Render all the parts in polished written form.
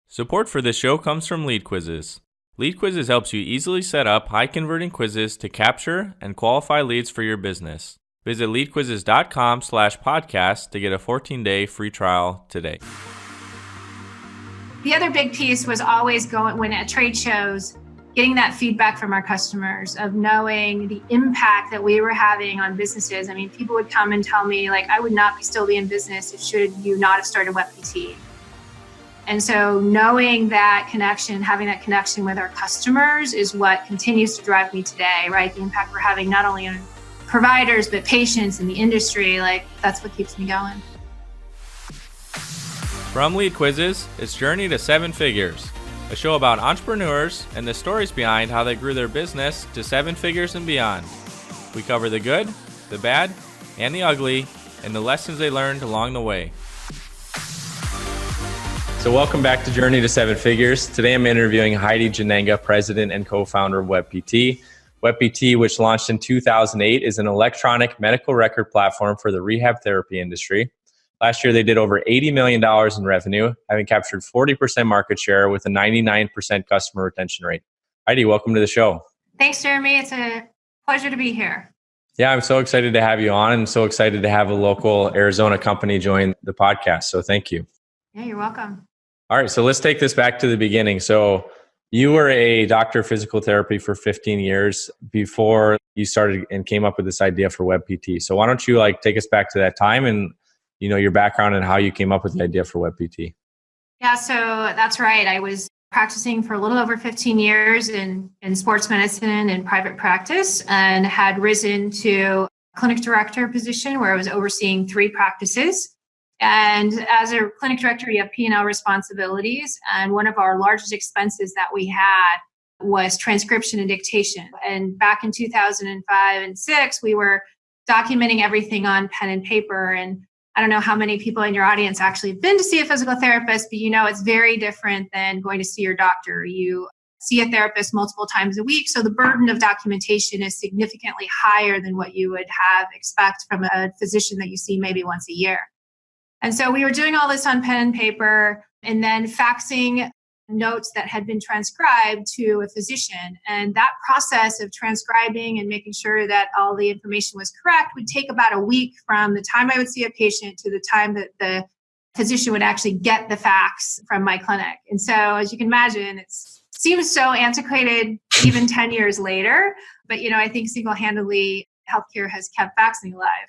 Support for this show comes from LeadQuizzes. LeadQuizzes helps you easily set up high-converting quizzes to capture and qualify leads for your business. Visit leadquizzes.com/podcast to get a 14-day free trial today. The other big piece was always going when at trade shows, getting that feedback from our customers of knowing the impact that we were having on businesses. I mean, people would come and tell me, like, I would not still be in business if should you not have started WebPT. And so knowing that connection, having that connection with our customers is what continues to drive me today, right? The impact we're having not only on providers, but patients in the industry, like that's what keeps me going. From LeadQuizzes, it's Journey to Seven Figures, a show about entrepreneurs and the stories behind how they grew their business to seven figures and beyond. We cover the good, the bad, and the ugly, and the lessons they learned along the way. So welcome back to Journey to Seven Figures. Today I'm interviewing Heidi Jannenga, president and co-founder of WebPT. WebPT, which launched in 2008, is an electronic medical record platform for the rehab therapy industry. Last year, they did over $80 million in revenue, having captured 40% market share with a 99% customer retention rate. Heidi, welcome to the show. Thanks, Jeremy. It's a pleasure to be here. Yeah, I'm so excited to have you on and so excited to have a local Arizona company join the podcast. So thank you. Yeah, you're welcome. All right, so let's take this back to the beginning. So you were a doctor of physical therapy for 15 years before you started and came up with this idea for WebPT. So why don't you take us back to that time and your background and how you came up with the idea for WebPT? Yeah, so that's right. I was practicing for a little over 15 years in sports medicine and private practice and had risen to clinic director position where I was overseeing 3 practices. And as a clinic director, you have P&L responsibilities. And one of our largest expenses that we had was transcription and dictation. And back in 2005 and 6, we were documenting everything on pen and paper. And I don't know how many people in your audience actually have been to see a physical therapist, but it's very different than going to see your doctor. You see a therapist multiple times a week. So the burden of documentation is significantly higher than what you would expect from a physician that you see maybe once a year. And so we were doing all this on pen and paper and then faxing notes that had been transcribed to a physician. And that process of transcribing and making sure that all the information was correct would take about a week from the time I would see a patient to the time that the physician would actually get the fax from my clinic. And so as you can imagine, it seems so antiquated even 10 years later. But, I think single-handedly healthcare has kept faxing alive.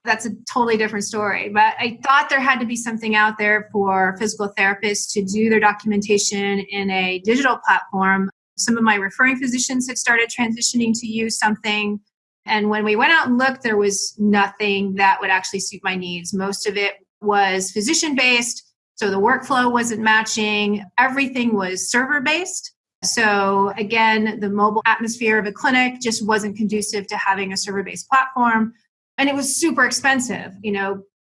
That's a totally different story. But I thought there had to be something out there for physical therapists to do their documentation in a digital platform. Some of my referring physicians had started transitioning to use something. And when we went out and looked, there was nothing that would actually suit my needs. Most of it was physician-based, so the workflow wasn't matching. Everything was server-based. So again, the mobile atmosphere of a clinic just wasn't conducive to having a server-based platform. And it was super expensive.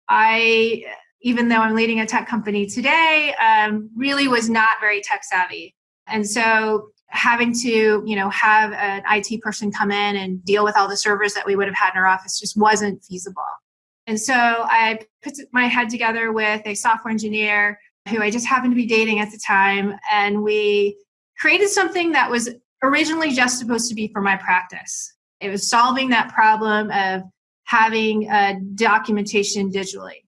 I, even though I'm leading a tech company today, really was not very tech savvy. And so having to, have an IT person come in and deal with all the servers that we would have had in our office just wasn't feasible. And so I put my head together with a software engineer who I just happened to be dating at the time. And we created something that was originally just supposed to be for my practice. It was solving that problem of having documentation digitally.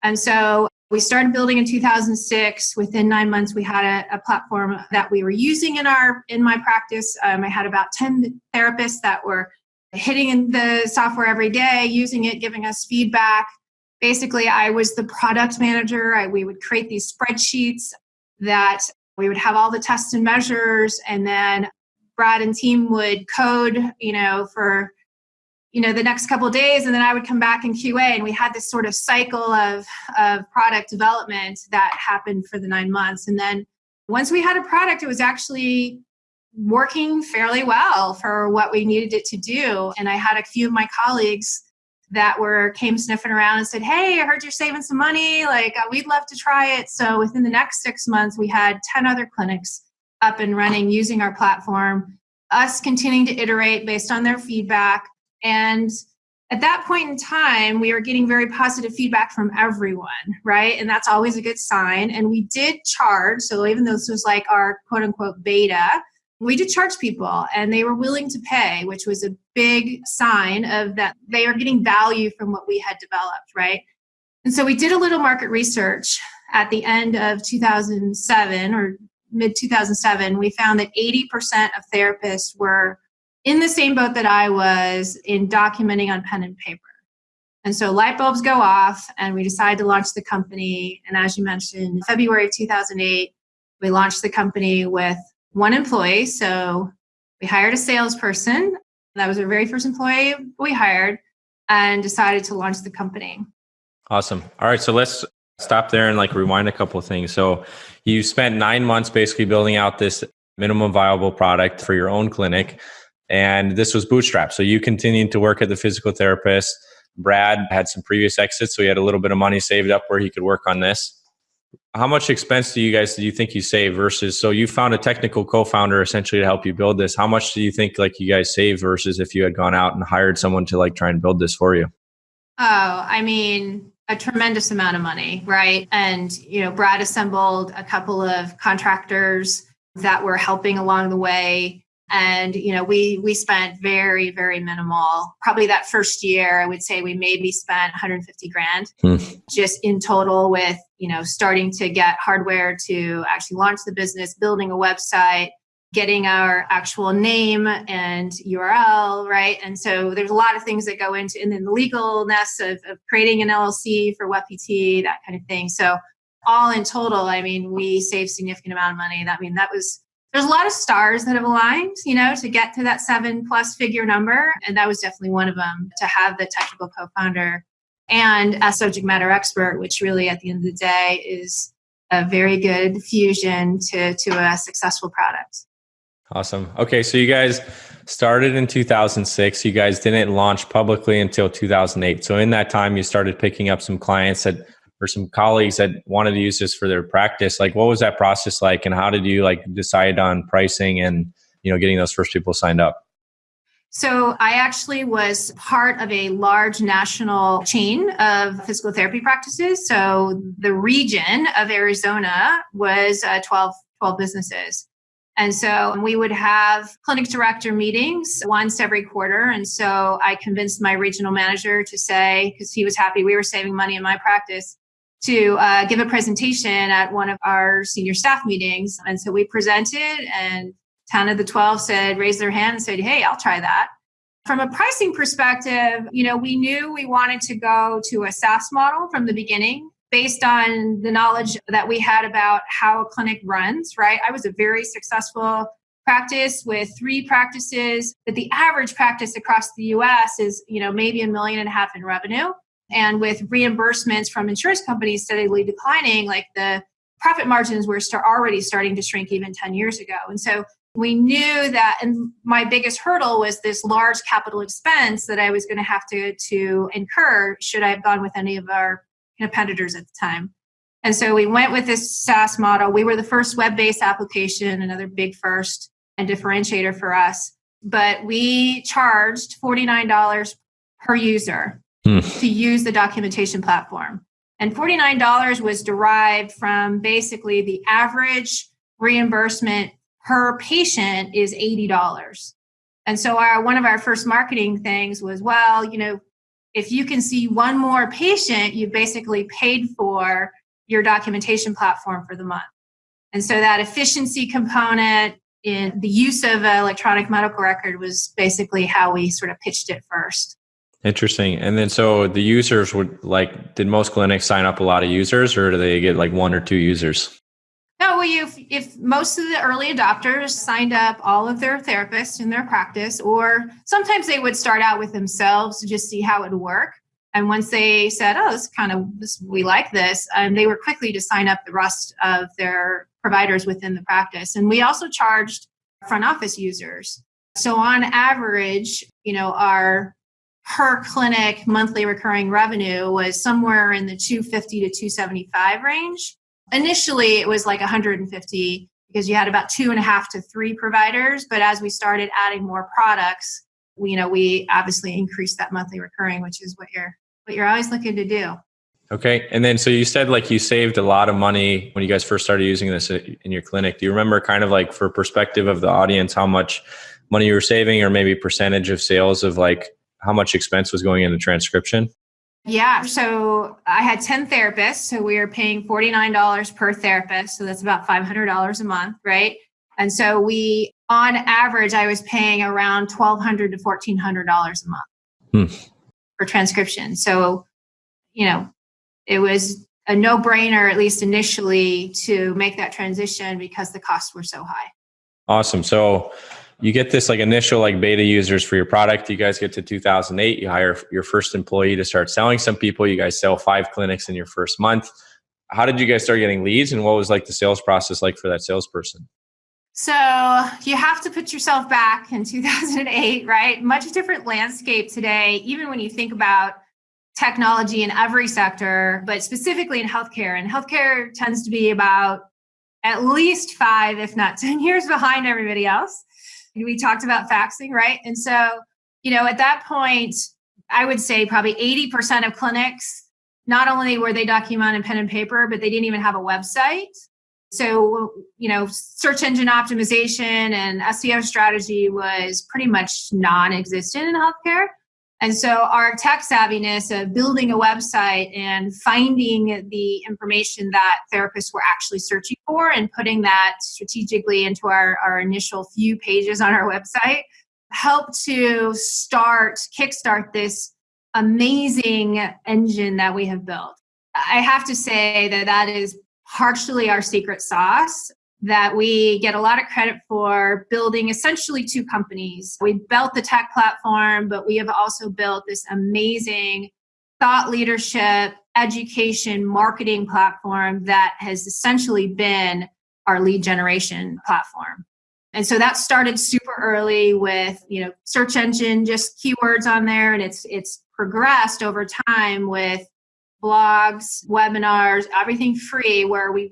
And so we started building in 2006. Within 9 months, we had a platform that we were using in my practice. I had about 10 therapists that were hitting the software every day, using it, giving us feedback. Basically, I was the product manager. We would create these spreadsheets that we would have all the tests and measures, and then Brad and team would code, for the next couple of days, and then I would come back in QA, and we had this sort of cycle of product development that happened for the 9 months. And then once we had a product, it was actually working fairly well for what we needed it to do. And I had a few of my colleagues that came sniffing around and said, "Hey, I heard you're saving some money. We'd love to try it." So within the next 6 months, we had 10 other clinics up and running using our platform, us continuing to iterate based on their feedback. And at that point in time, we were getting very positive feedback from everyone, right? And that's always a good sign. And we did charge. So even though this was like our quote unquote beta, we did charge people and they were willing to pay, which was a big sign of that they are getting value from what we had developed, right? And so we did a little market research at the end of 2007 or mid 2007. We found that 80% of therapists were in the same boat that I was in documenting on pen and paper. And so light bulbs go off and we decided to launch the company. And as you mentioned, in February of 2008, we launched the company with one employee. So we hired a salesperson. That was our very first employee we hired and decided to launch the company. Awesome. All right. So let's stop there and rewind a couple of things. So you spent 9 months basically building out this minimum viable product for your own clinic. And this was bootstrapped. So you continued to work as the physical therapist. Brad had some previous exits, so he had a little bit of money saved up where he could work on this. How much expense do you think you save versus, so you found a technical co-founder essentially to help you build this. How much do you think you guys saved versus if you had gone out and hired someone to try and build this for you? A tremendous amount of money, right? And, Brad assembled a couple of contractors that were helping along the way. And, we spent very, very minimal. Probably that first year, I would say we maybe spent $150,000 just in total with, starting to get hardware to actually launch the business, building a website, getting our actual name and URL, right? And so there's a lot of things that go into, and then the legalness of creating an LLC for WebPT, that kind of thing. So all in total, we saved significant amount of money. There's a lot of stars that have aligned, to get to that 7+ figure number. And that was definitely one of them, to have the technical co-founder and a subject matter expert, which really at the end of the day is a very good fusion to a successful product. Awesome. Okay. So you guys started in 2006. You guys didn't launch publicly until 2008. So in that time, you started picking up some clients or some colleagues that wanted to use this for their practice. What was that process like? And how did you decide on pricing and, getting those first people signed up? So I actually was part of a large national chain of physical therapy practices. So the region of Arizona was 12 businesses. And so we would have clinic director meetings once every quarter. And so I convinced my regional manager to say, because he was happy we were saving money in my practice, to give a presentation at one of our senior staff meetings. And so we presented and 10 of the 12 raised their hand and said, hey, I'll try that. From a pricing perspective, we knew we wanted to go to a SaaS model from the beginning based on the knowledge that we had about how a clinic runs, right? I was a very successful practice with 3 practices, but the average practice across the US is, maybe $1.5 million in revenue. And with reimbursements from insurance companies steadily declining, the profit margins were already starting to shrink even 10 years ago. And so we knew that, and my biggest hurdle was this large capital expense that I was going to have to incur should I have gone with any of our competitors at the time. And so we went with this SaaS model. We were the first web-based application, another big first and differentiator for us. But we charged $49 per user to use the documentation platform. And $49 was derived from basically the average reimbursement per patient is $80. And so one of our first marketing things was, if you can see one more patient, you basically paid for your documentation platform for the month. And so that efficiency component in the use of an electronic medical record was basically how we sort of pitched it first. Interesting. And then so the users would did most clinics sign up a lot of users, or do they get 1 or 2 users? No, if most of the early adopters signed up all of their therapists in their practice, or sometimes they would start out with themselves to just see how it would work. And once they said, we like this, they were quickly to sign up the rest of their providers within the practice. And we also charged front office users. So on average, our per clinic monthly recurring revenue was somewhere in the 250 to 275 range. Initially, it was 150 because you had about 2.5 to 3 providers. But as we started adding more products, we obviously increased that monthly recurring, which is what you're always looking to do. Okay. And then, so you said like you saved a lot of money when you guys first started using this in your clinic. Do you remember, kind of like for perspective of the audience, how much money you were saving, or maybe percentage of sales of like how much expense was going into transcription? Yeah. So I had 10 therapists. So we were paying $49 per therapist. So that's about $500 a month, right? And so on average, I was paying around $1,200 to $1,400 a month for transcription. So, it was a no-brainer, at least initially, to make that transition because the costs were so high. Awesome. So you get this like initial like beta users for your product. You guys get to 2008. You hire your first employee to start selling some people. You guys sell 5 clinics in your first month. How did you guys start getting leads, and what was like the sales process like for that salesperson? So you have to put yourself back in 2008, right? Much different landscape today, even when you think about technology in every sector, but specifically in healthcare. And healthcare tends to be about at least 5, if not 10 years behind everybody else. We talked about faxing, right? And so, at that point, I would say probably 80% of clinics, not only were they documenting pen and paper, but they didn't even have a website. So, search engine optimization and SEO strategy was pretty much non-existent in healthcare. And so our tech savviness of building a website and finding the information that therapists were actually searching for and putting that strategically into our initial few pages on our website helped to kickstart this amazing engine that we have built. I have to say that is partially our secret sauce that we get a lot of credit for building essentially 2 companies. We built the tech platform, but we have also built this amazing thought leadership, education, marketing platform that has essentially been our lead generation platform. And so that started super early with, search engine, just keywords on there. And it's progressed over time with blogs, webinars, everything free, where we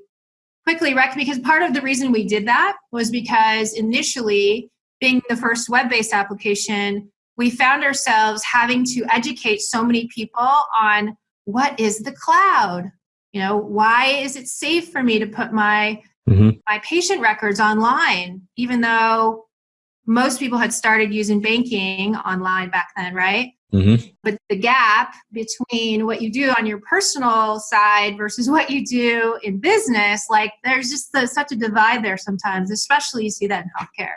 quickly because part of the reason we did that was because initially, being the first web-based application, we found ourselves having to educate so many people on what is the cloud? Why is it safe for me to put my patient records online, even though most people had started using banking online back then, right? But the gap between what you do on your personal side versus what you do in business, like there's just such a divide there sometimes, especially you see that in healthcare.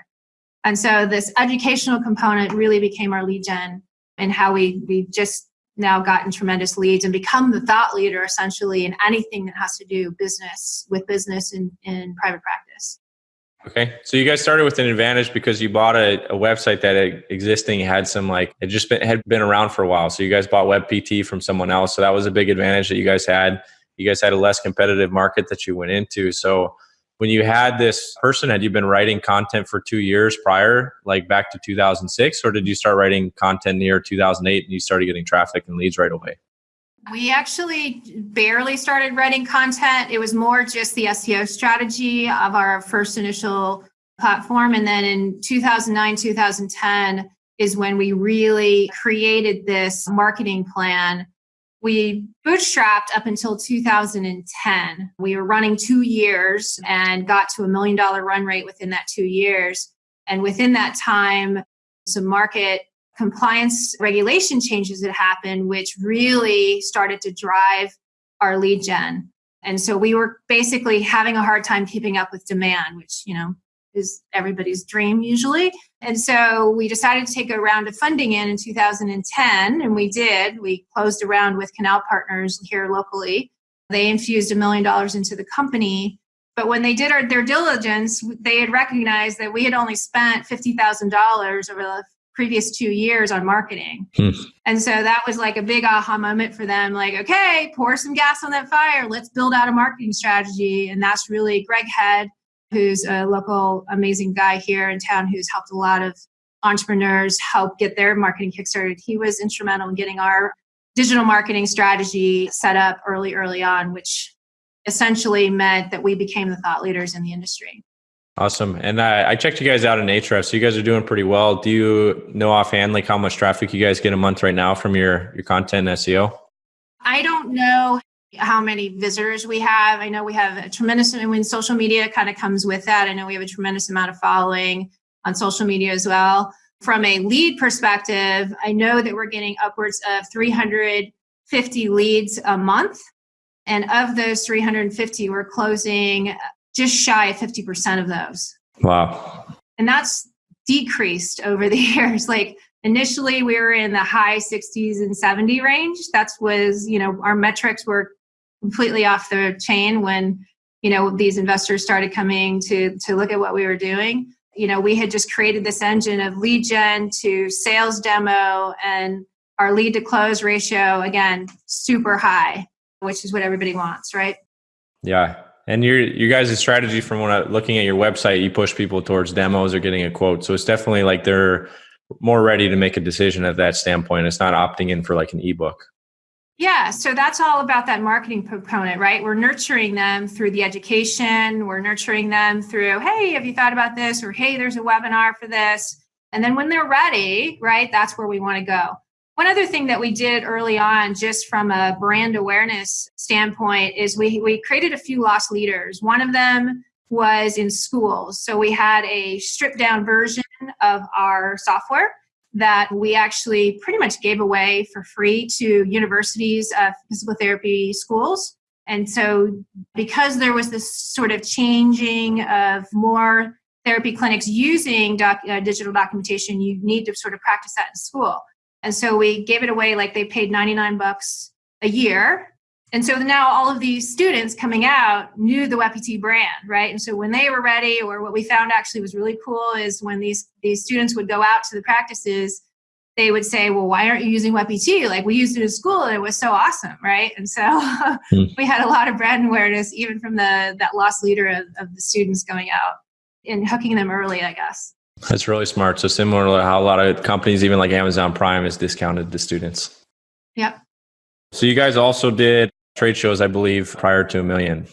And so this educational component really became our lead gen, and how we've just now gotten tremendous leads and become the thought leader essentially in anything that has to do with business in private practice. Okay. So you guys started with an advantage because you bought a website that existing had some had been around for a while. So you guys bought WebPT from someone else. So that was a big advantage that you guys had. You guys had a less competitive market that you went into. So when you had this person, had you been writing content for 2 years prior, like back to 2006, or did you start writing content near 2008 and you started getting traffic and leads right away? We actually barely started writing content. It was more just the SEO strategy of our first initial platform. And then in 2009, 2010 is when we really created this marketing plan. We bootstrapped up until 2010. We were running 2 years and got to $1 million run rate within that 2 years. And within that time, some market compliance regulation changes that happened, which really started to drive our lead gen. And so we were basically having a hard time keeping up with demand, which, is everybody's dream usually. And so we decided to take a round of funding in 2010, and we did. We closed a round with Canal Partners here locally. They infused $1 million into the company. But when they did their diligence, they had recognized that we had only spent $50,000 over the previous 2 years on marketing. And so that was like a big aha moment for them. Like, okay, pour some gas on that fire. Let's build out a marketing strategy. And that's really Greg Head, who's a local amazing guy here in town who's helped a lot of entrepreneurs help get their marketing kickstarted. He was instrumental in getting our digital marketing strategy set up early on, which essentially meant that we became the thought leaders in the industry. Awesome. And I checked you guys out in Ahrefs, so you guys are doing pretty well. Do you know offhand like how much traffic you guys get a month right now from your content and SEO? I don't know how many visitors we have. I know we have a tremendous, I mean, social media kind of comes with that. I know we have a tremendous amount of following on social media as well. From a lead perspective, I know that we're getting upwards of 350 leads a month. And of those 350, we're closing just shy of 50% of those. Wow. And that's decreased over the years. Like initially we were in the high 60s and 70 range. Our metrics were completely off the chain when, these investors started coming to look at what we were doing. We had just created this engine of lead gen to sales demo, and our lead to close ratio, again, super high, which is what everybody wants, right? Yeah. And you guys' strategy from looking at your website, you push people towards demos or getting a quote. So it's definitely like they're more ready to make a decision at that standpoint. It's not opting in for like an ebook. Yeah. So that's all about that marketing component, right? We're nurturing them through the education. We're nurturing them through, hey, have you thought about this? Or, hey, there's a webinar for this. And then when they're ready, right, that's where we want to go. One other thing that we did early on, just from a brand awareness standpoint, is we created a few lost leaders. One of them was in schools. So we had a stripped down version of our software that we actually pretty much gave away for free to universities, physical therapy schools. And so because there was this sort of changing of more therapy clinics using digital documentation, you need to sort of practice that in school. And so we gave it away, like they paid $99 a year. And so now all of these students coming out knew the WebPT brand, right? And so when they were ready, or what we found actually was really cool is when these students would go out to the practices, they would say, well, why aren't you using WebPT? Like we used it in school and it was so awesome, right? And so we had a lot of brand awareness, even from that lost leader of the students going out and hooking them early, I guess. That's really smart. So similar to how a lot of companies, even like Amazon Prime, is discounted to students. Yep. So you guys also did trade shows, I believe, prior to $1 million.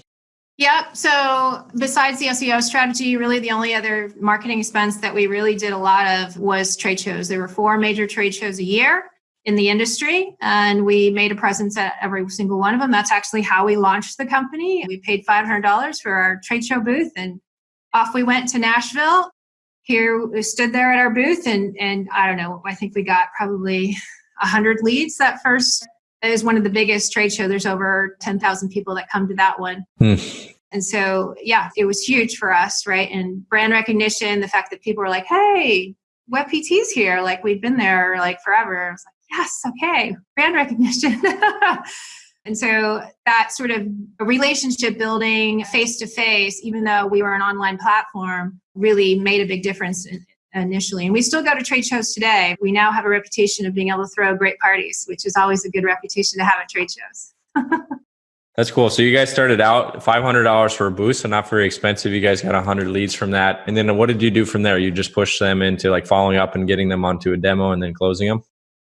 Yep. So besides the SEO strategy, really the only other marketing expense that we really did a lot of was trade shows. There were 4 major trade shows a year in the industry, and we made a presence at every single one of them. That's actually how we launched the company. We paid $500 for our trade show booth, and off we went to Nashville. Here we stood there at our booth, and I don't know, I think we got probably 100 leads that first. It is one of the biggest trade shows. There's over 10,000 people that come to that one. And so, yeah, it was huge for us, right? And brand recognition, the fact that people were like, hey, WebPT's here. Like we've been there like forever. I was like, yes, okay, brand recognition. And so that sort of relationship building face-to-face, even though we were an online platform, really made a big difference initially. And we still go to trade shows today. We now have a reputation of being able to throw great parties, which is always a good reputation to have at trade shows. That's cool. So you guys started out $500 for a booth, so not very expensive. You guys got 100 leads from that. And then what did you do from there? You just pushed them into like following up and getting them onto a demo and then closing them?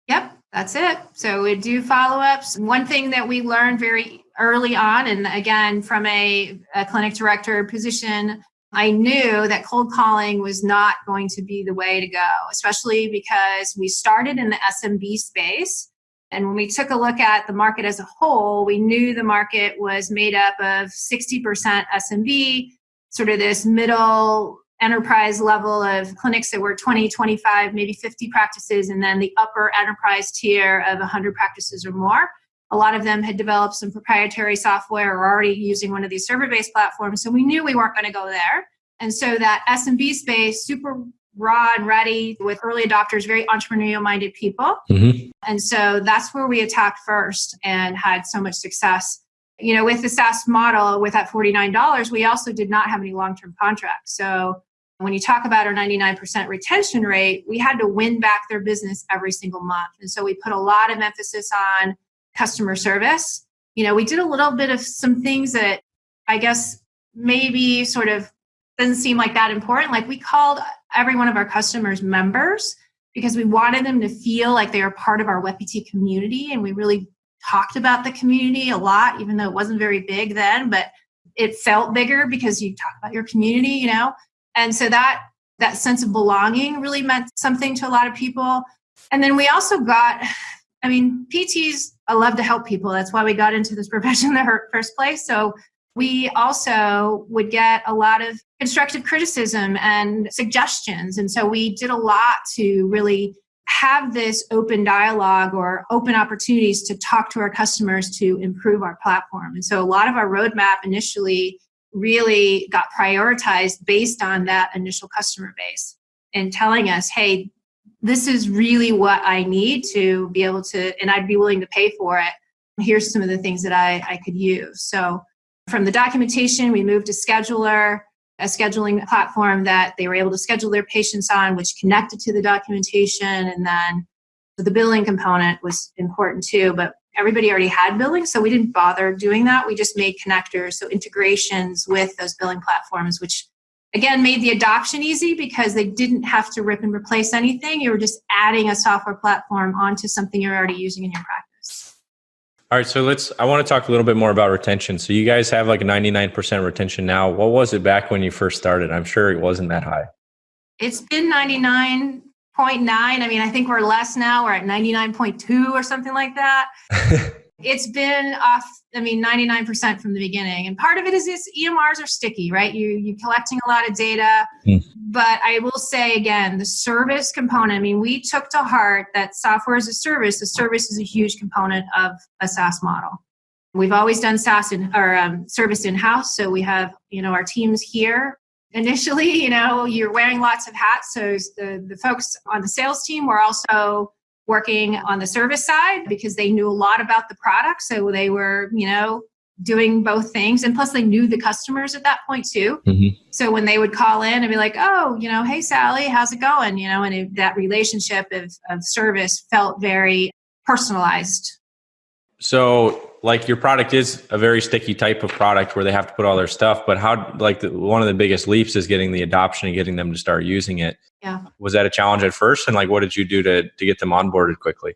Yep, that's it. So we do follow-ups. One thing that we learned very early on, and again, from a clinic director position, I knew that cold calling was not going to be the way to go, especially because we started in the SMB space. And when we took a look at the market as a whole, we knew the market was made up of 60% SMB, sort of this middle enterprise level of clinics that were 20, 25, maybe 50 practices, and then the upper enterprise tier of 100 practices or more. A lot of them had developed some proprietary software or already using one of these server-based platforms. So we knew we weren't going to go there. And so that SMB space, super raw and ready with early adopters, very entrepreneurial-minded people. Mm-hmm. And so that's where we attacked first and had so much success. You know, with the SaaS model, with that $49, we also did not have any long-term contracts. So when you talk about our 99% retention rate, we had to win back their business every single month. And so we put a lot of emphasis on customer service. You know, we did a little bit of some things that I guess maybe sort of doesn't seem like that important. Like we called every one of our customers members because we wanted them to feel like they were part of our WebPT community. And we really talked about the community a lot, even though it wasn't very big then, but it felt bigger because you talk about your community, you know. And so that sense of belonging really meant something to a lot of people. And then we also got, PTs love to help people. That's why we got into this profession in the first place. So we also would get a lot of constructive criticism and suggestions. And so we did a lot to really have this open dialogue or open opportunities to talk to our customers to improve our platform. And so a lot of our roadmap initially really got prioritized based on that initial customer base and telling us, hey, this is really what I need to be able to, and I'd be willing to pay for it. Here's some of the things that I could use. So from the documentation, we moved to Scheduler, a scheduling platform that they were able to schedule their patients on, which connected to the documentation. And then the billing component was important too, but everybody already had billing, so we didn't bother doing that. We just made connectors, so integrations with those billing platforms, which again made the adoption easy because they didn't have to rip and replace anything. You were just adding a software platform onto something you're already using in your practice. All right, so I want to talk a little bit more about retention. So you guys have like a 99% retention now. What was it back when you first started? I'm sure it wasn't that high. It's been 99.9. I think we're less now. We're at 99.2 or something like that. It's been off, 99% from the beginning. And part of it is EMRs are sticky, right? You're collecting a lot of data. But I will say again, the service component, we took to heart that software as a service. The service is a huge component of a SaaS model. We've always done SaaS service in-house. So we have, our teams here. Initially, you're wearing lots of hats. So the folks on the sales team were also working on the service side because they knew a lot about the product. So they were, doing both things. And plus they knew the customers at that point too. Mm-hmm. So when they would call in and be like, oh, hey, Sally, how's it going? And that relationship of service felt very personalized. So like your product is a very sticky type of product where they have to put all their stuff, but one of the biggest leaps is getting the adoption and getting them to start using it. Yeah. Was that a challenge at first? And what did you do to get them onboarded quickly?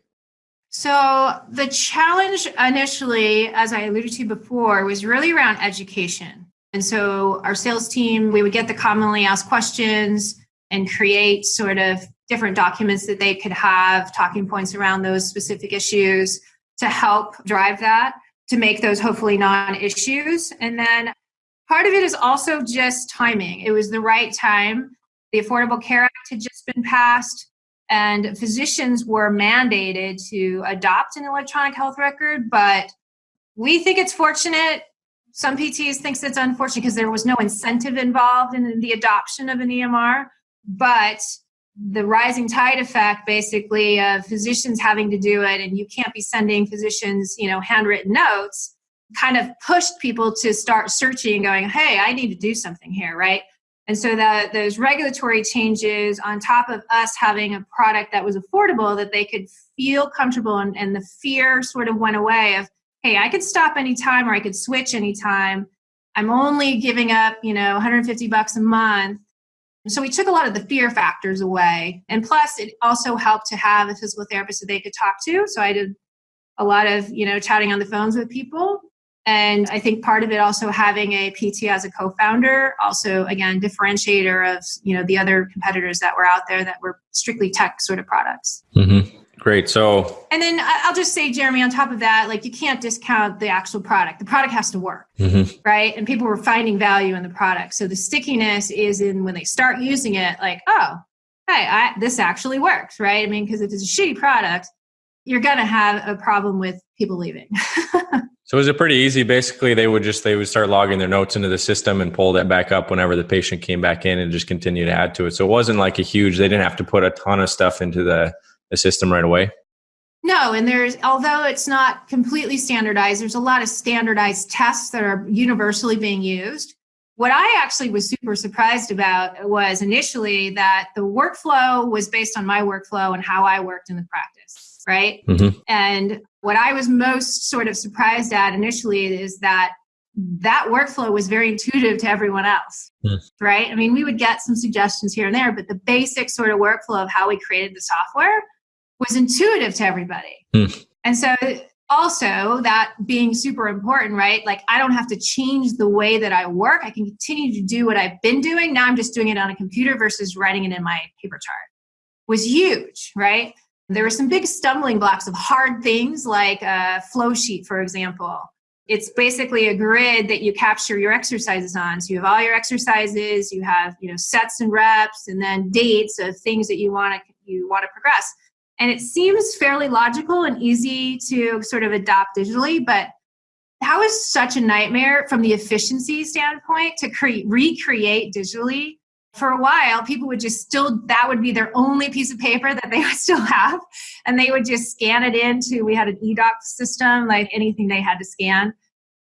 So the challenge initially, as I alluded to before, was really around education. And so our sales team, we would get the commonly asked questions and create sort of different documents that they could have, talking points around those specific issues to help drive that, to make those hopefully non-issues. And then part of it is also just timing. It was the right time. The Affordable Care Act had just been passed, and physicians were mandated to adopt an electronic health record. But we think it's fortunate. Some PTs think it's unfortunate because there was no incentive involved in the adoption of an EMR. But the rising tide effect, basically, of physicians having to do it, and you can't be sending physicians, handwritten notes, kind of pushed people to start searching and going, hey, I need to do something here, right? And so those regulatory changes on top of us having a product that was affordable, that they could feel comfortable, and the fear sort of went away of, hey, I could stop anytime or I could switch anytime. I'm only giving up, $150 a month. So we took a lot of the fear factors away. And plus, it also helped to have a physical therapist that they could talk to. So I did a lot of, chatting on the phones with people. And I think part of it also having a PT as a co-founder, also, again, differentiator of, the other competitors that were out there that were strictly tech sort of products. Mm-hmm. Great. So, and then I'll just say, Jeremy, on top of that, you can't discount the actual product. The product has to work, right? And people were finding value in the product. So the stickiness is in when they start using it, oh, hey, this actually works, right? Because if it's a shitty product, you're going to have a problem with people leaving. So was it pretty easy? Basically, they would start logging their notes into the system and pull that back up whenever the patient came back in and just continue to add to it. So it wasn't they didn't have to put a ton of stuff into the system right away. No, and although it's not completely standardized, there's a lot of standardized tests that are universally being used. What I actually was super surprised about was initially that the workflow was based on my workflow and how I worked in the practice, right? Mm-hmm. And what I was most sort of surprised at initially is that workflow was very intuitive to everyone else, right? We would get some suggestions here and there, but the basic sort of workflow of how we created the software was intuitive to everybody. And so Also, that being super important, right? Like I don't have to change the way that I work. I can continue to do what I've been doing. Now I'm just doing it on a computer versus writing it in my paper chart. Was huge, right? There were some big stumbling blocks of hard things like a flow sheet, for example. It's basically a grid that you capture your exercises on. So you have all your exercises, you have, sets and reps, and then dates of things that you want to progress. And it seems fairly logical and easy to sort of adopt digitally, but that was such a nightmare from the efficiency standpoint to recreate digitally. For a while, people would that would be their only piece of paper that they would still have. And they would just scan it we had an eDoc system, like anything they had to scan.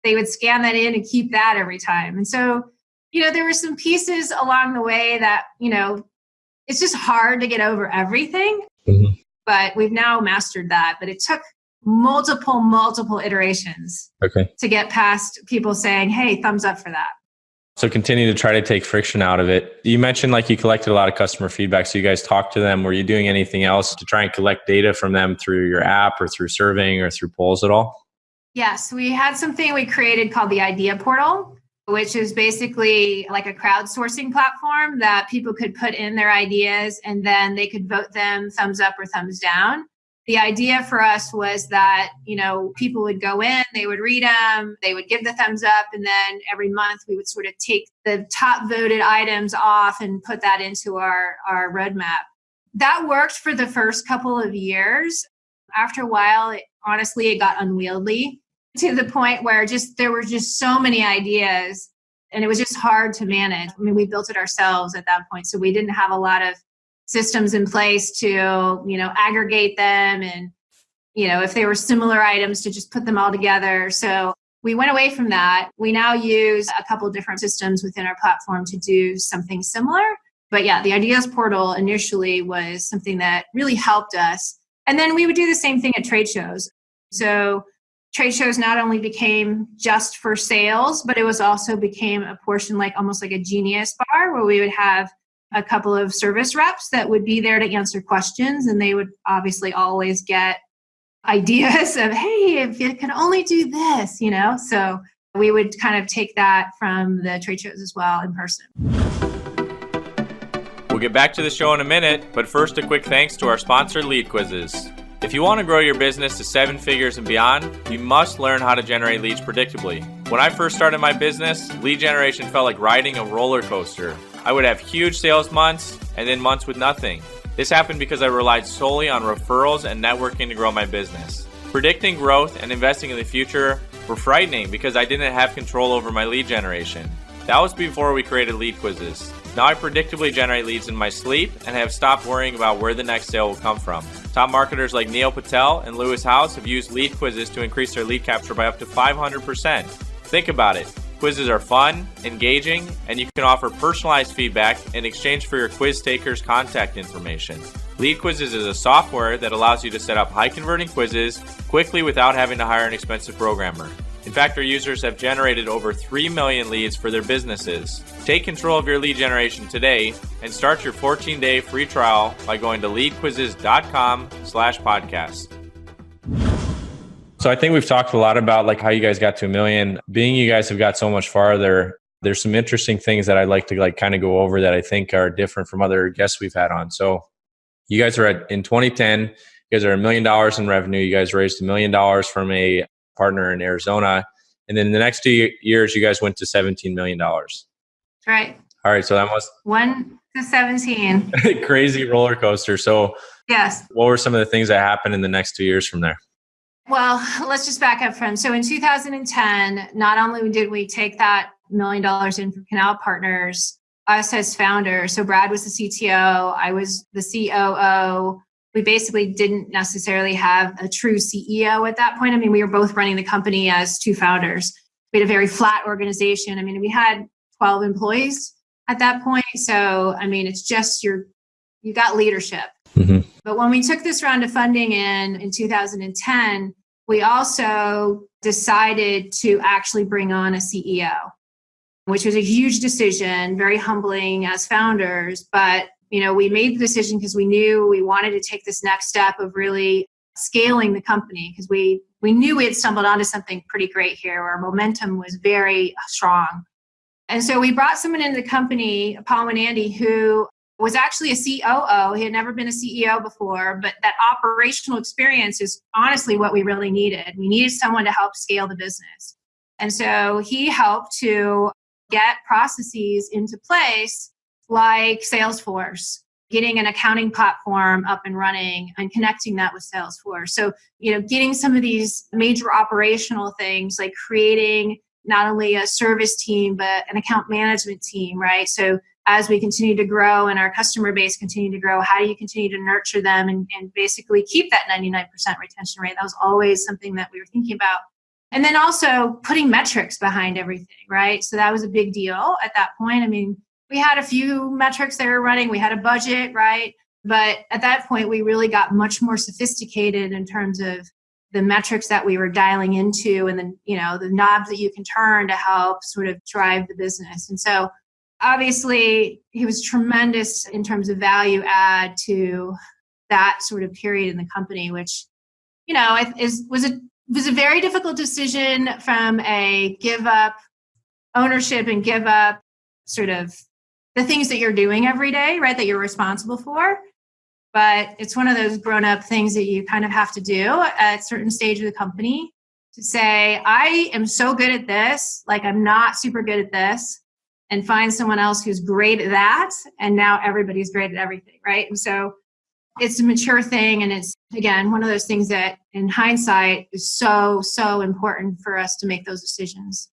They would scan that in and keep that every time. And so, there were some pieces along the way that, it's just hard to get over everything. Mm-hmm. But we've now mastered that. But it took multiple iterations to get past people saying, hey, thumbs up for that. So continue to try to take friction out of it. You mentioned like you collected a lot of customer feedback. So you guys talked to them. Were you doing anything else to try and collect data from them through your app or through surveying or through polls at all? Yes, we had something we created called the Idea Portal, which is basically like a crowdsourcing platform that people could put in their ideas and then they could vote them thumbs up or thumbs down. The idea for us was that, people would go in, they would read them, they would give the thumbs up, and then every month we would sort of take the top voted items off and put that into our roadmap. That worked for the first couple of years. After a while, it got unwieldy to the point where there were just so many ideas and it was just hard to manage. I mean, we built it ourselves at that point, so we didn't have a lot of systems in place to, aggregate them and, if they were similar items to just put them all together. So we went away from that. We now use a couple of different systems within our platform to do something similar. But yeah, the Ideas Portal initially was something that really helped us. And then we would do the same thing at trade shows. So trade shows not only became just for sales, but it was also became a portion almost like a Genius bar where we would have a couple of service reps that would be there to answer questions. And they would obviously always get ideas of, hey, if you can only do this, So we would kind of take that from the trade shows as well in person. We'll get back to the show in a minute, but first a quick thanks to our sponsor, LeadQuizzes. If you want to grow your business to 7 figures and beyond, you must learn how to generate leads predictably. When I first started my business, lead generation felt like riding a roller coaster. I would have huge sales months and then months with nothing. This happened because I relied solely on referrals and networking to grow my business. Predicting growth and investing in the future were frightening because I didn't have control over my lead generation. That was before we created LeadQuizzes. Now I predictably generate leads in my sleep and have stopped worrying about where the next sale will come from. Top marketers like Neil Patel and Lewis House have used LeadQuizzes to increase their lead capture by up to 500%. Think about it. Quizzes are fun, engaging, and you can offer personalized feedback in exchange for your quiz taker's contact information. LeadQuizzes is a software that allows you to set up high-converting quizzes quickly without having to hire an expensive programmer. In fact, our users have generated over 3 million leads for their businesses. Take control of your lead generation today and start your 14-day free trial by going to leadquizzes.com/podcast. So I think we've talked a lot about how you guys got to 1 million. Being you guys have got so much farther, there's some interesting things that I'd like to kind of go over that I think are different from other guests we've had on. So you guys are in 2010, you guys are $1 million in revenue. You guys raised $1 million from a partner in Arizona. And then the next 2 years, you guys went to $17 million. Right. All right. So that was 1 to 17. Crazy roller coaster. So yes. What were some of the things that happened in the next 2 years from there? Well, let's just back up so in 2010, not only did we take that $1 million in from Canal Partners, us as founders, so Brad was the CTO, I was the COO. We basically didn't necessarily have a true CEO at that point. I mean, we were both running the company as two founders. We had a very flat organization. I mean, we had 12 employees at that point. So, I mean, it's just you got leadership. Mm-hmm. But when we took this round of funding in 2010, we also decided to actually bring on a CEO, which was a huge decision, very humbling as founders. But, we made the decision because we knew we wanted to take this next step of really scaling the company because we knew we had stumbled onto something pretty great here. Our momentum was very strong. And so we brought someone into the company, Paul and Andy, who was actually a COO. He had never been a CEO before, but that operational experience is honestly what we really needed. We needed someone to help scale the business. And so he helped to get processes into place like Salesforce, getting an accounting platform up and running and connecting that with Salesforce. So, getting some of these major operational things like creating not only a service team, but an account management team, right? So as we continue to grow and our customer base continue to grow, how do you continue to nurture them and basically keep that 99% retention rate? That was always something that we were thinking about. And then also putting metrics behind everything, right? So that was a big deal at that point. I mean, we had a few metrics that were running. We had a budget, right? But at that point, we really got much more sophisticated in terms of the metrics that we were dialing into and then, the knobs that you can turn to help sort of drive the business. And so obviously he was tremendous in terms of value add to that sort of period in the company, which, was a very difficult decision from a give up ownership and give up sort of the things that you're doing every day, right, that you're responsible for. But it's one of those grown-up things that you kind of have to do at a certain stage of the company to say, I am so good at this, like I'm not super good at this, and find someone else who's great at that. And now everybody's great at everything, right? And so it's a mature thing. And it's, again, one of those things that in hindsight is so, so important for us to make those decisions.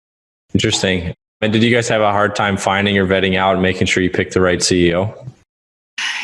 Interesting. And did you guys have a hard time finding or vetting out and making sure you picked the right CEO?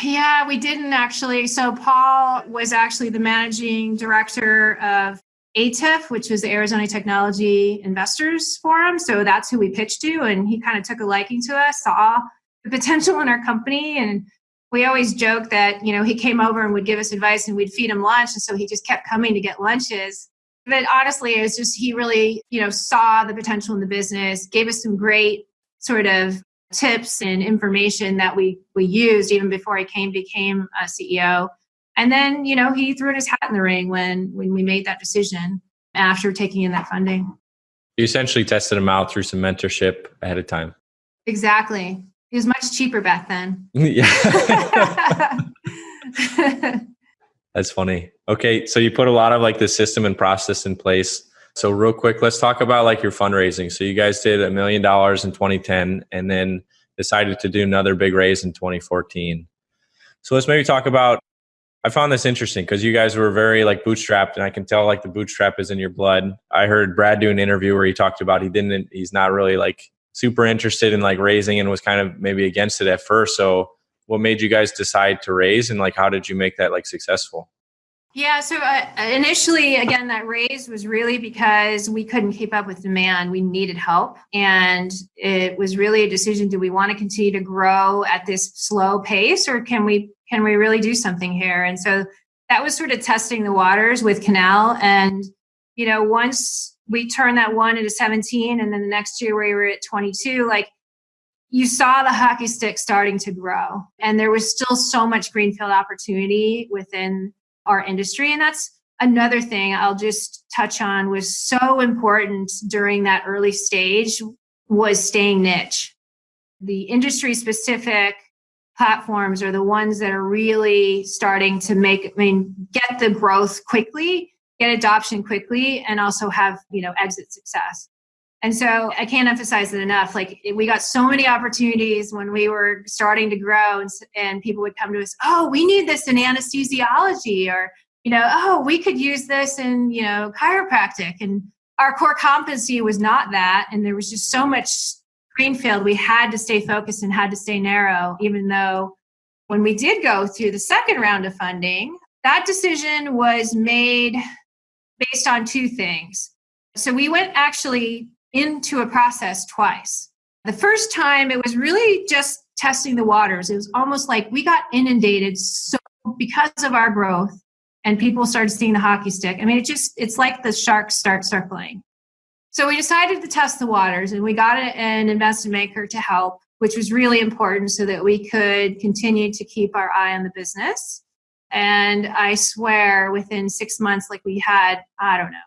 Yeah, we didn't actually. So Paul was actually the managing director of ATIF, which was the Arizona Technology Investors Forum. So that's who we pitched to. And he kind of took a liking to us, saw the potential in our company. And we always joke that, he came over and would give us advice and we'd feed him lunch. And so he just kept coming to get lunches. But honestly, it was just, he really, saw the potential in the business, gave us some great sort of tips and information that we used even before he became a CEO. And then, he threw his hat in the ring when we made that decision after taking in that funding. You essentially tested him out through some mentorship ahead of time. Exactly. It was much cheaper back then. Yeah. That's funny. Okay. So you put a lot of like the system and process in place. So real quick, let's talk about like your fundraising. So you guys did $1 million in 2010 and then decided to do another big raise in 2014. So let's maybe talk about, I found this interesting because you guys were very like bootstrapped and I can tell like the bootstrap is in your blood. I heard Brad do an interview where he talked about he's not really like super interested in like raising and was kind of maybe against it at first. So what made you guys decide to raise and like how did you make that like successful? Yeah, so initially, again, that raise was really because we couldn't keep up with demand. We needed help. And it was really a decision, do we want to continue to grow at this slow pace or can we really do something here? And so that was sort of testing the waters with Canal. And, once we turned that 1 into 17 and then the next year we were at 22, like you saw the hockey stick starting to grow. And there was still so much greenfield opportunity within our industry. And that's another thing I'll just touch on was so important during that early stage was staying niche. The industry specific platforms are the ones that are really starting to get the growth quickly, get adoption quickly, and also have, exit success. And so I can't emphasize it enough. Like we got so many opportunities when we were starting to grow and people would come to us, oh, we need this in anesthesiology or, oh, we could use this in, chiropractic. And our core competency was not that. And there was just so much greenfield. We had to stay focused and had to stay narrow, even though when we did go through the second round of funding, that decision was made based on two things. So we went actually into a process twice. The first time it was really just testing the waters. It was almost like we got inundated so because of our growth and people started seeing the hockey stick. I mean, it's like the sharks start circling. So we decided to test the waters and we got an investment banker to help, which was really important so that we could continue to keep our eye on the business. And I swear within 6 months, like we had, I don't know,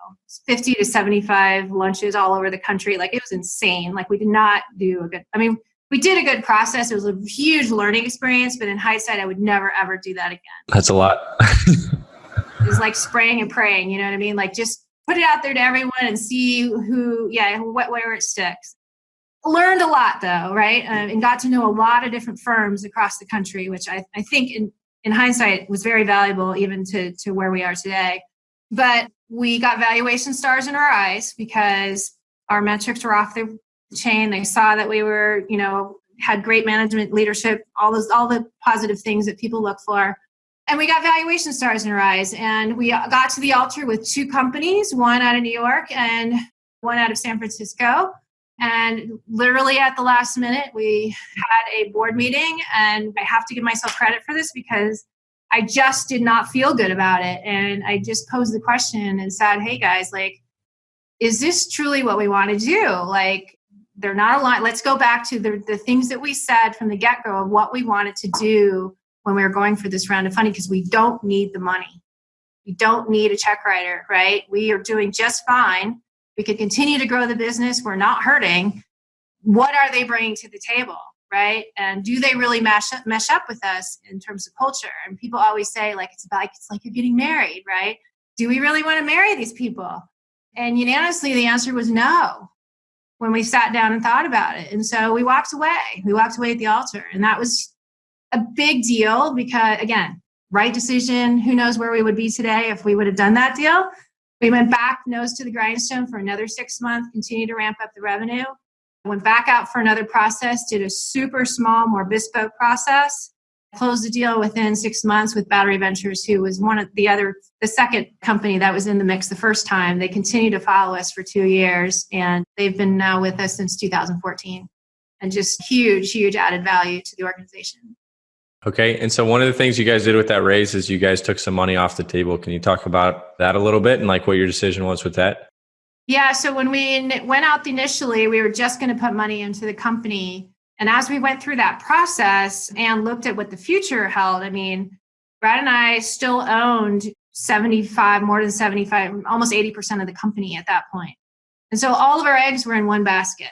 50 to 75 lunches all over the country. Like it was insane. Like we did not do a good, I mean, we did a good process. It was a huge learning experience, but in hindsight, I would never, ever do that again. That's a lot. It was like spraying and praying, you know what I mean? Like just put it out there to everyone and see where it sticks. Learned a lot though, right? And got to know a lot of different firms across the country, which I think in hindsight was very valuable even to where we are today. But we got valuation stars in our eyes because our metrics were off the chain. They saw that we were, had great management, leadership, all the positive things that people look for. And we got valuation stars in our eyes. And we got to the altar with two companies, one out of New York and one out of San Francisco. And literally at the last minute, we had a board meeting, and I have to give myself credit for this because I just did not feel good about it. And I just posed the question and said, hey guys, like, is this truly what we want to do? Like, they're not aligned. Let's go back to the things that we said from the get-go of what we wanted to do when we were going for this round of funding, because we don't need the money. We don't need a check writer, right? We are doing just fine. We could continue to grow the business. We're not hurting. What are they bringing to the table, right? And do they really mesh up with us in terms of culture? And people always say, like, it's like you're getting married, right? Do we really want to marry these people? And unanimously, the answer was no when we sat down and thought about it. And so we walked away. We walked away at the altar. And that was a big deal because, again, right decision. Who knows where we would be today if we would have done that deal? We went back nose to the grindstone for another 6 months, continued to ramp up the revenue. Went back out for another process, did a super small, more bespoke process, closed the deal within 6 months with Battery Ventures, who was the second company that was in the mix the first time. They continued to follow us for 2 years, and they've been now with us since 2014, and just huge, huge added value to the organization. Okay. And so one of the things you guys did with that raise is you guys took some money off the table. Can you talk about that a little bit and like what your decision was with that? Yeah. So when we went out initially, we were just going to put money into the company. And as we went through that process and looked at what the future held, I mean, Brad and I still owned more than 75, almost 80% of the company at that point. And so all of our eggs were in one basket.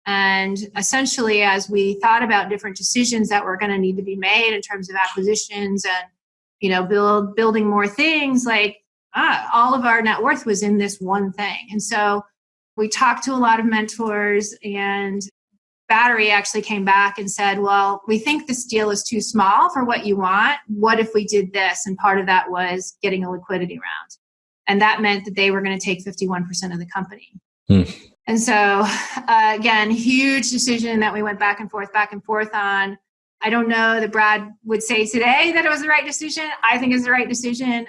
And essentially, as we thought about different decisions that were going to need to be made in terms of acquisitions and, building more things, like all of our net worth was in this one thing. And so we talked to a lot of mentors, and Battery actually came back and said, well, we think this deal is too small for what you want. What if we did this? And part of that was getting a liquidity round. And that meant that they were going to take 51% of the company. And so, again, huge decision that we went back and forth on. I don't know that Brad would say today that it was the right decision. I think it's the right decision,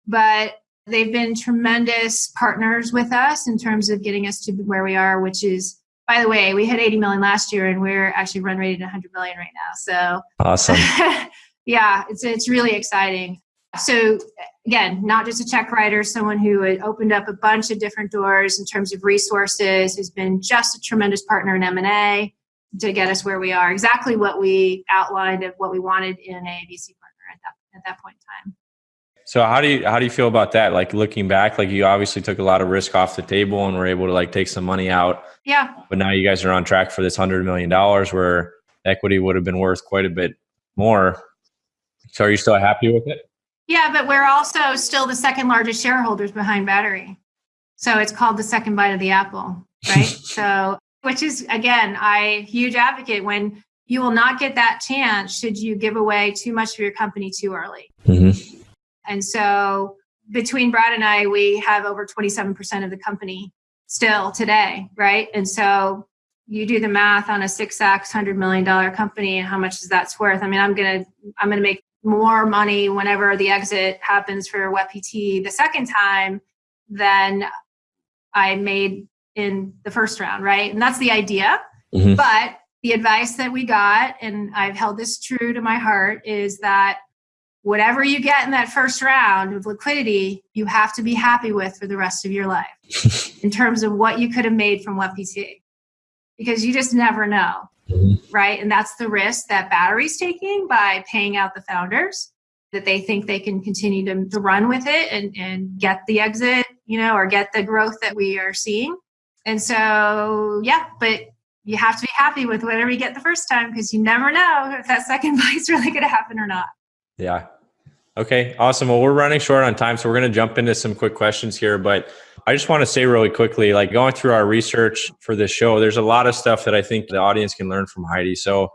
but they've been tremendous partners with us in terms of getting us to where we are, which is, by the way, we hit 80 million last year, and we're actually run rated 100 million right now. So awesome. Yeah, it's really exciting. So again, not just a check writer, someone who had opened up a bunch of different doors in terms of resources, who's been just a tremendous partner in M&A to get us where we are, exactly what we outlined of what we wanted in a VC partner at that point in time. So how do you feel about that? Like looking back, like you obviously took a lot of risk off the table and were able to like take some money out. Yeah. But now you guys are on track for this $100 million where equity would have been worth quite a bit more. So are you still happy with it? Yeah, but we're also still the second largest shareholders behind Battery. So it's called the second bite of the apple, right? So, which is, again, huge advocate when you will not get that chance should you give away too much of your company too early. Mm-hmm. And so between Brad and I, we have over 27% of the company still today, right? And so you do the math on a 6x $100 million company and how much is that's worth. I mean, I'm gonna make more money whenever the exit happens for WebPT the second time than I made in the first round, right? And that's the idea. Mm-hmm. But the advice that we got, and I've held this true to my heart, is that whatever you get in that first round of liquidity, you have to be happy with for the rest of your life in terms of what you could have made from WebPT, because you just never know. Mm-hmm. Right. And that's the risk that Battery's taking by paying out the founders. that they think they can continue to run with it and get the exit, or get the growth that we are seeing. And so, yeah, but you have to be happy with whatever you get the first time, because you never know if that second bite's really going to happen or not. Yeah. Okay, awesome. Well, we're running short on time, so we're going to jump into some quick questions here. But I just want to say really quickly, like going through our research for this show, there's a lot of stuff that I think the audience can learn from Heidi. So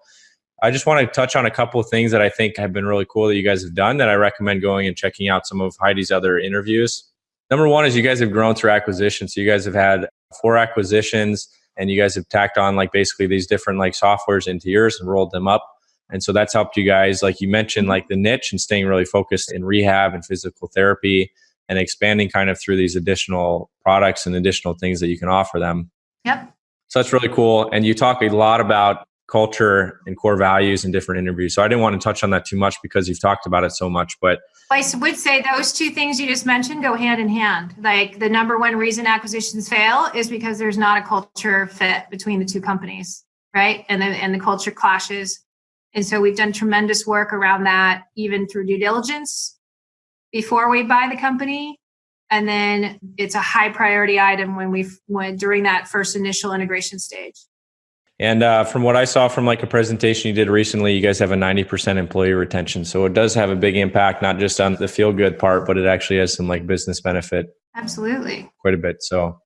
I just want to touch on a couple of things that I think have been really cool that you guys have done that I recommend going and checking out some of Heidi's other interviews. Number one is you guys have grown through acquisitions. So you guys have had 4 acquisitions and you guys have tacked on like basically these different like softwares into yours and rolled them up. And so that's helped you guys, like you mentioned, like the niche and staying really focused in rehab and physical therapy and expanding kind of through these additional products and additional things that you can offer them. Yep. So that's really cool. And you talk a lot about culture and core values in different interviews. So I didn't want to touch on that too much because you've talked about it so much, but I would say those 2 things you just mentioned go hand in hand. Like the number one reason acquisitions fail is because there's not a culture fit between the 2 companies, right? And the culture clashes. And so we've done tremendous work around that, even through due diligence before we buy the company. And then it's a high priority item when during that first initial integration stage. And from what I saw from like a presentation you did recently, you guys have a 90% employee retention. So it does have a big impact, not just on the feel good part, but it actually has some like business benefit. Absolutely. Quite a bit. So,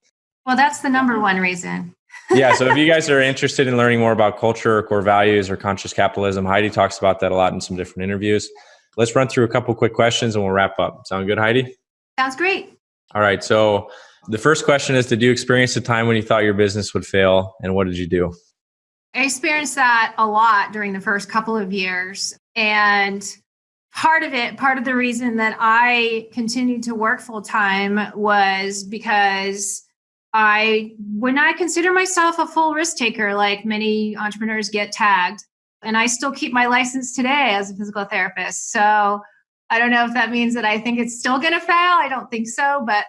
well, that's the number one reason. Yeah. So if you guys are interested in learning more about culture or core values or conscious capitalism, Heidi talks about that a lot in some different interviews. Let's run through a couple quick questions and we'll wrap up. Sound good, Heidi? Sounds great. All right. So the first question is, did you experience a time when you thought your business would fail and what did you do? I experienced that a lot during the first couple of years. And part of the reason that I continued to work full time was because when I consider myself a full risk taker, like many entrepreneurs get tagged, and I still keep my license today as a physical therapist. So I don't know if that means that I think it's still going to fail. I don't think so, but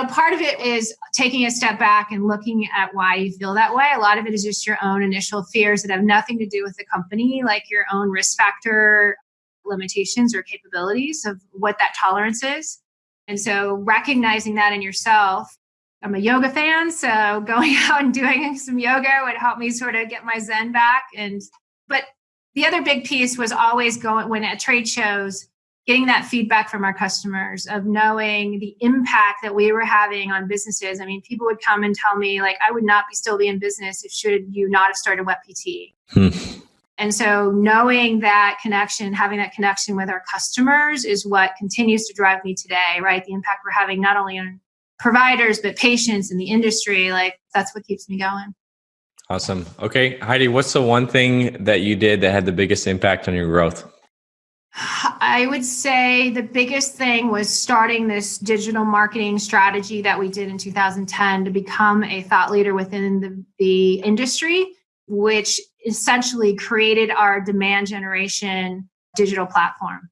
part of it is taking a step back and looking at why you feel that way. A lot of it is just your own initial fears that have nothing to do with the company, like your own risk factor limitations or capabilities of what that tolerance is. And so recognizing that in yourself. I'm a yoga fan, so going out and doing some yoga would help me sort of get my zen back. But the other big piece was always going when at trade shows, getting that feedback from our customers of knowing the impact that we were having on businesses. I mean, people would come and tell me, like, I would not still be in business if should you not have started WebPT. And so knowing that connection, having that connection with our customers is what continues to drive me today, right? The impact we're having not only on providers, but patients in the industry, like that's what keeps me going. Awesome. Okay, Heidi, what's the one thing that you did that had the biggest impact on your growth? I would say the biggest thing was starting this digital marketing strategy that we did in 2010 to become a thought leader within the industry, which essentially created our demand generation digital platform.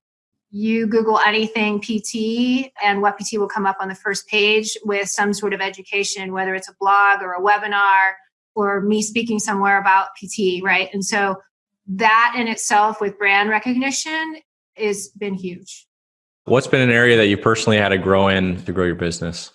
You Google anything PT and WebPT will come up on the first page with some sort of education, whether it's a blog or a webinar or me speaking somewhere about PT, right? And so that in itself with brand recognition has been huge. What's been an area that you personally had to grow in to grow your business?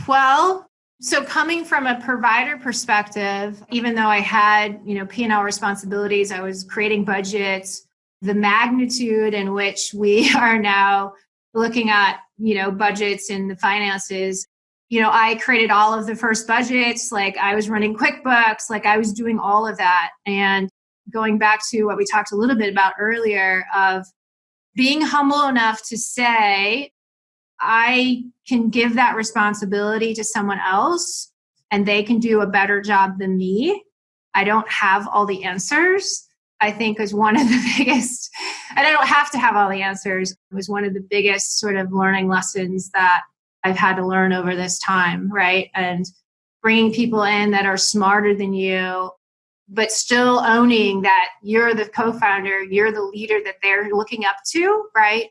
Well, so coming from a provider perspective, even though I had, P&L responsibilities, I was creating budgets, the magnitude in which we are now looking at, budgets and the finances, I created all of the first budgets, like I was running QuickBooks, like I was doing all of that. And going back to what we talked a little bit about earlier of being humble enough to say, I can give that responsibility to someone else and they can do a better job than me. I don't have all the answers, I think is one of the biggest, and I don't have to have all the answers. It was one of the biggest sort of learning lessons that I've had to learn over this time, right? And bringing people in that are smarter than you, but still owning that you're the co-founder, you're the leader that they're looking up to, right?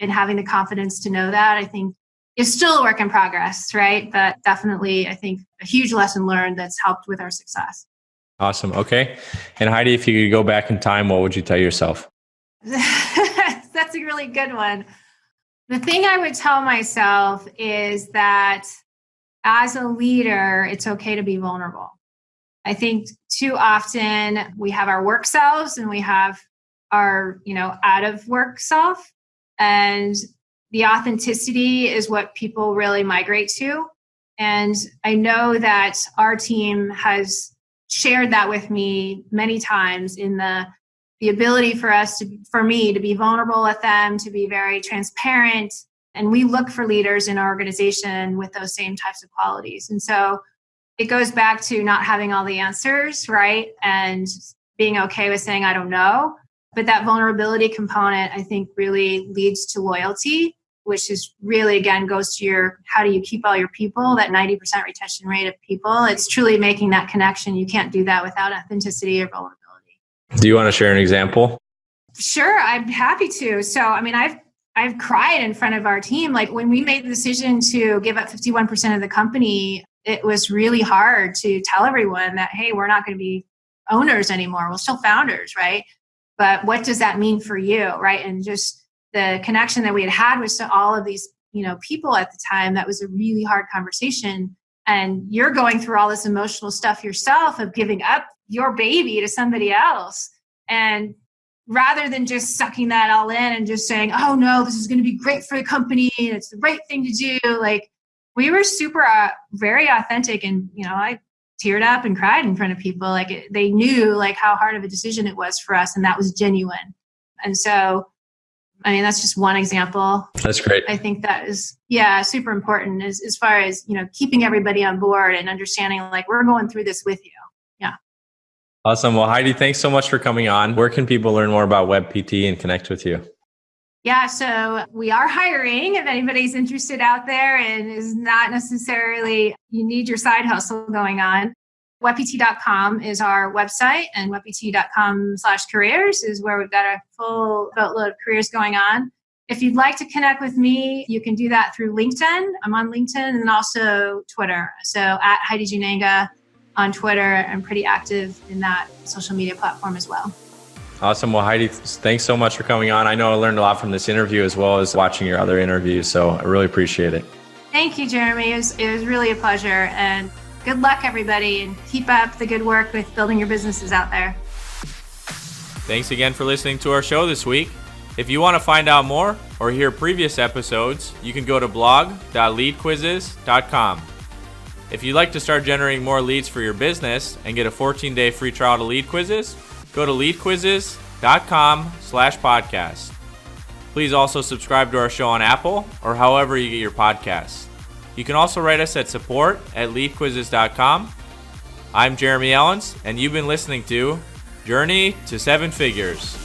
And having the confidence to know that, I think, is still a work in progress, right? But definitely, I think, a huge lesson learned that's helped with our success. Awesome. Okay. And Heidi, if you could go back in time, what would you tell yourself? That's a really good one. The thing I would tell myself is that as a leader, it's okay to be vulnerable. I think too often we have our work selves and we have our, out of work self. And the authenticity is what people really migrate to. And I know that our team has shared that with me many times in the ability for me to be vulnerable with them, to be very transparent. And we look for leaders in our organization with those same types of qualities. And so it goes back to not having all the answers, right? And being okay with saying, I don't know. But that vulnerability component, I think, really leads to loyalty, which is really, again, goes to how do you keep all your people, that 90% retention rate of people. It's truly making that connection. You can't do that without authenticity or vulnerability. Do you want to share an example? Sure, I'm happy to. So, I've cried in front of our team. Like when we made the decision to give up 51% of the company, it was really hard to tell everyone that, hey, we're not going to be owners anymore. We're still founders, right? But what does that mean for you, right? And just the connection that we had with all of these, people at the time, that was a really hard conversation. And you're going through all this emotional stuff yourself of giving up your baby to somebody else. And rather than just sucking that all in and just saying, oh no, this is going to be great for the company and it's the right thing to do. Like we were super, very authentic. And, I teared up and cried in front of people. Like they knew like how hard of a decision it was for us. And that was genuine. And so, that's just one example. That's great. I think that is, super important as far as, keeping everybody on board and understanding like we're going through this with you. Yeah. Awesome. Well, Heidi, thanks so much for coming on. Where can people learn more about WebPT and connect with you? Yeah, so we are hiring if anybody's interested out there and is not necessarily, you need your side hustle going on. WebPT.com is our website, and WebPT.com/careers is where we've got a full boatload of careers going on. If you'd like to connect with me, you can do that through LinkedIn. I'm on LinkedIn and also Twitter. So at Heidi Jannenga on Twitter. I'm pretty active in that social media platform as well. Awesome. Well, Heidi, thanks so much for coming on. I know I learned a lot from this interview as well as watching your other interviews. So I really appreciate it. Thank you, Jeremy. It was really a pleasure. And good luck, everybody. And keep up the good work with building your businesses out there. Thanks again for listening to our show this week. If you want to find out more or hear previous episodes, you can go to blog.leadquizzes.com. If you'd like to start generating more leads for your business and get a 14-day free trial to LeadQuizzes, go to leadquizzes.com/podcast. Please also subscribe to our show on Apple or however you get your podcasts. You can also write us at support@leadquizzes.com. I'm Jeremy Ellens, and you've been listening to Journey to 7 Figures.